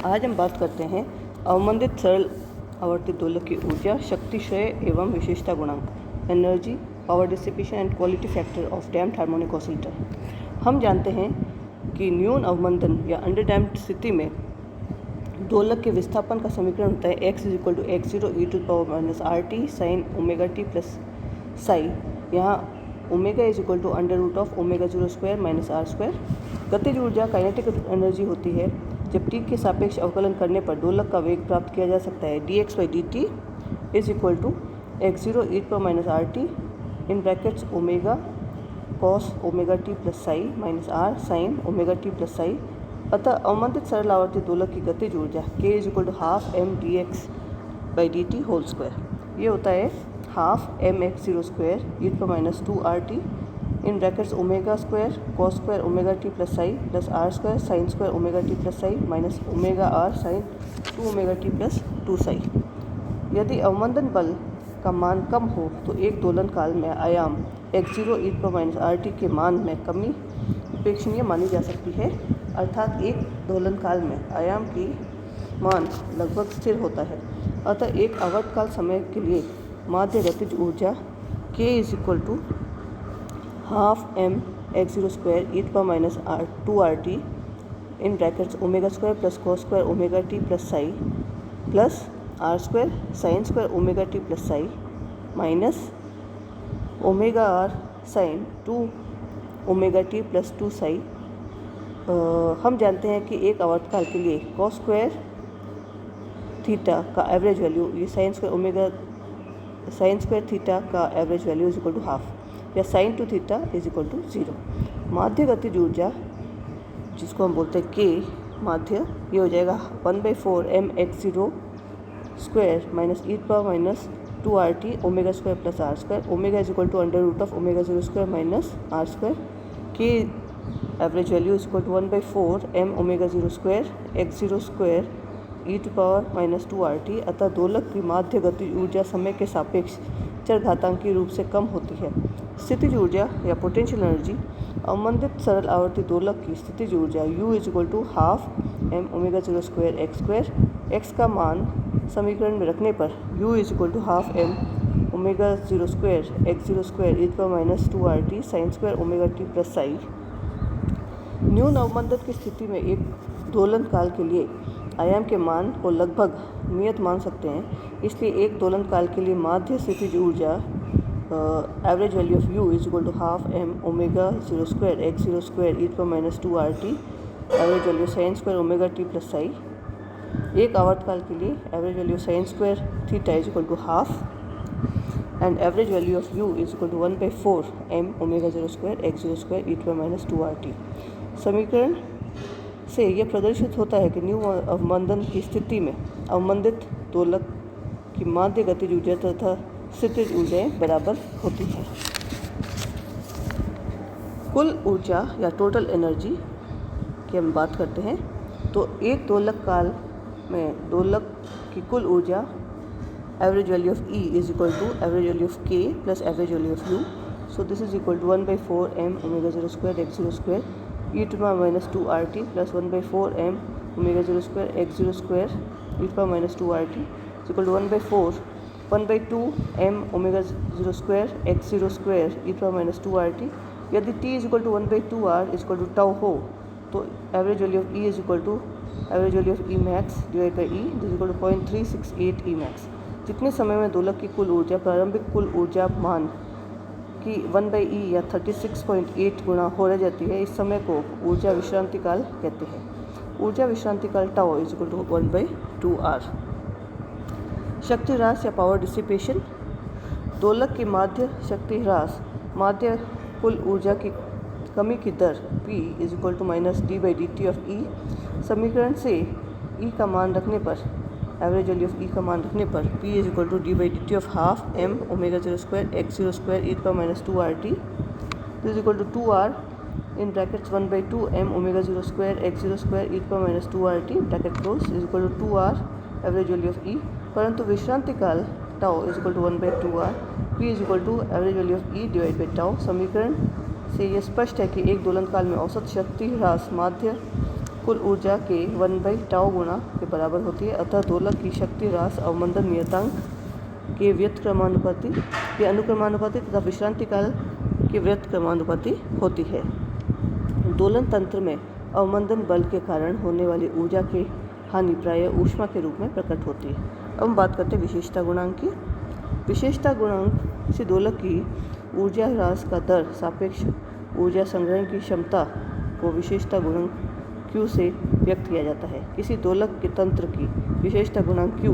आज हम बात करते हैं अवमंदित सरल आवर्ती दोलक की ऊर्जा, शक्ति क्षय एवं विशेषता गुणांक, energy, power dissipation and quality factor of damped harmonic oscillator. हम जानते हैं कि न्यून अवमंदन या अंडर डैम्प्ड स्थिति में दोलक के विस्थापन का समीकरण होता है x = x0 e⁻ sin omega t plus psi. यहाँ ओमेगा = √ओमेगा02 - r²। गतिज ऊर्जा काइनेटिक एनर्जी होती है जब t के सापेक्ष अवकलन करने पर दोलक का वेग प्राप्त किया जा सकता है। dx/dt = x0 e⁻rt in brackets omega cos omega t plus psi minus r sin omega t plus psi. अतः अवमंदित सरल आवर्ती दोलक की गतिज ऊर्जा k = ½ mdx/dt होल स्क्वायर। ये होता है ½ mx02 e⁻²rt in brackets omega square cos square omega t plus psi plus r² sin square omega t plus psi minus omega r sin 2 omega t plus 2 Sai. यदि अवमंदन बल का मान कम हो तो एक दोलन काल में आयाम x0 e⁻rt के मान में कमी उपेक्षणीय मानी जा सकती है, अर्थात एक दोलन काल में आयाम की मान लगभग स्थिर होता है। अतः एक आवर्तकाल समय के लिए माध्य गतिज ऊर्जा k = ½ mx02 e⁻²rt in brackets omega square plus cos square omega t plus psi plus r² sin square omega t plus psi minus omega r sin 2 omega t plus 2 Sai. हम जानते हैं कि एक आवर्तकाल के लिए cos स्क्वायर थीटा का average value, ये sin square theta का एवरेज वैल्यू = ½ या sin 2 थीटा = 0। माध्य गतिज ऊर्जा जिसको हम बोलते हैं k माध्य, ये हो जाएगा 1/4 mx02 e⁻² omega square plus r²। Omega = √ओमेगा02 - r²। k average value = 1/4 m ओमेगा02 x02 e⁻²rt। अतः दोलक की माध्य गतिज ऊर्जा समय के सापेक्ष चरघातांकी रूप से कम होती है। स्थितिज ऊर्जा या पोटेंशियल एनर्जी, अवमंदित सरल आवर्ती दोलक की स्थितिज ऊर्जा u = ½ m ओमेगा02 x²। x का मान समीकरण में रखने पर u = ½ m ओमेगा02 x02 e⁻²rt sin square omega t plus psi. न्यून अवमंदन की स्थिति में एक दोलन काल के लिए आयाम के मान को लगभग नियत मान सकते हैं। इसलिए एक दोलन काल के लिए माध्य स्थितिज ऊर्जा average value of u = ½ m ओमेगा02 x02 e⁻²rt average value sin square omega t plus psi. एक आवर्तकाल के लिए average value sin square theta = ½ and average value of u = 1/4 m ओमेगा02 x02 e⁻²rt। समीकरण से यह प्रदर्शित होता है कि न्यू अवमंदन की स्थिति में अवमंदित दोलक की माध्य गतिज ऊर्जा तथा स्थितिज ऊर्जाएं बराबर होती हैं। कुल ऊर्जा या टोटल एनर्जी की हम बात करते हैं तो एक दोलक काल में दोलक की कुल ऊर्जा average value of E = average value of k plus average value of u। So this is = 1/4 m ओमेगा02 x02 e⁻²rt plus 1/4 m ओमेगा02 x02 e⁻²rt = 1/2 m ओमेगा02 x02 e⁻²rt। यदि t = 1/2 r = tau हो तो average value of E = average value of E max / E = 0.368 E max। जितने समय में दोलक की कुल ऊर्जा प्रारंभिक कुल ऊर्जा मान की 1/e या 36.8 गुना हो रह जाती है, इस समय को ऊर्जा विश्रांति काल कहते हैं। ऊर्जा विश्रांति काल टाउ = 1/2r। शक्ति ह्रास या पावर डिसिपेशन, दोलक की माध्य शक्ति ह्रास माध्य कुल ऊर्जा की कमी की दर p = -d/dt ऑफ E। समीकरण से E का मान रखने पर एवरेज वैल्यू ऑफ E का मान रखने पर p = d/dt of ½ m ओमेगा02 x02 e⁻²rt = 2r in brackets 1/2 m ओमेगा02 x02 e⁻²rt bracket close = 2r average value of E। परंतु विश्रांति काल tau = 1/2r, p = average value of E divide by tau. समीकरण से यह स्पष्ट है कि एक दोलन काल में औसत शक्ति ह्रास माध्य कुल ऊर्जा के 1/टाउ गुणा के बराबर होती है, अतः दोलक की शक्ति ह्रास अवमंदन नियतांक के व्युत्क्रमानुपाती या अनुक्रमानुपाती तथा विश्रांति काल के व्युत्क्रमानुपाती होती है। दोलन तंत्र में अवमंदन बल के कारण होने वाली ऊर्जा की हानि प्रायः ऊष्मा के रूप में प्रकट होती है। अब हम बात करते हैं विशेषता गुणांक की। विशेषता गुणांक किसी दोलक की ऊर्जा ह्रास का दर सापेक्ष ऊर्जा संग्रहण की क्षमता को विशेषता गुणांक Q से व्यक्त किया जाता है। किसी दोलक के तंत्र की विशेषता गुणांक Q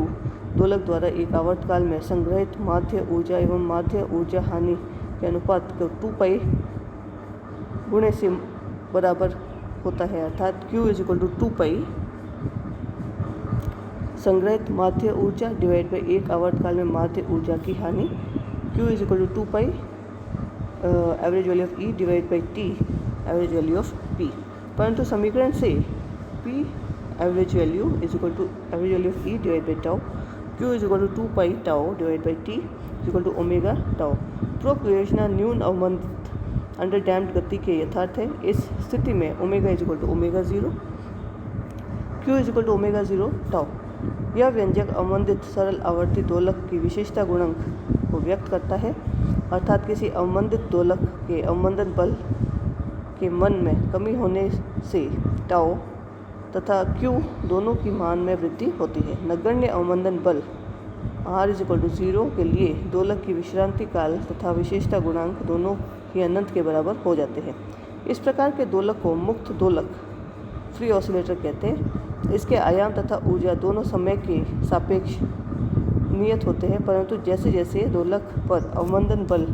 दोलक द्वारा एक आवर्तकाल में संग्रहित माध्य ऊर्जा एवं माध्य ऊर्जा हानि के अनुपात को 2π गुणे से बराबर होता है, अर्थात Q = 2π संग्रहित माध्य ऊर्जा डिवाइड बाई एक आवर्तकाल में माध्य ऊर्जा की हानि। Q = 2π average value of E divide by T average value of P। परंतु समीकरण से P average value average value of E divide by tau, Q = 2π tau divide by T = omega tau. उपरोक्त विवेचना न्यून अवमंदित अंडर डैम्प्ड गति के यथार्थ है। इस स्थिति में omega = omega 0, Q = omega 0 tau. यह व्यंजक अवमंदित सरल आवर्ती दोलक की विशेषता गुणांक को व्यक्त करता है, अर्थात किसी अवमंदित दोलक के अवमंदन बल के मन में कमी होने से टाउ तथा Q दोनों की मान में वृद्धि होती है। नगण्य अवमंदन बल R = 0 के लिए दोलक की विश्रांति काल तथा विशेषता गुणांक दोनों ही अनंत के बराबर हो जाते हैं। इस प्रकार के दोलक को मुक्त दोलक फ्री ऑसिलेटर कहते हैं। इसके आयाम तथा ऊर्जा दोनों समय के सापेक्ष नियत होते हैं, परंतु जैसे जैसे दोलक पर अवमंदन बल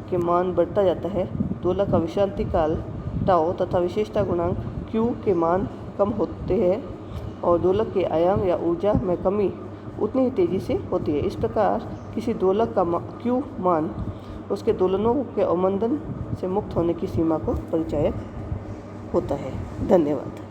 के मान बढ़ता जाता है, दोलक का विश्रांति काल टाउ तथा विशेषता गुणांक Q के मान कम होते हैं और दोलक के आयाम या ऊर्जा में कमी उतनी ही तेज़ी से होती है। इस प्रकार किसी दोलक का Q मान उसके दोलनों के अवमंदन से मुक्त होने की सीमा को परिचायक होता है। धन्यवाद।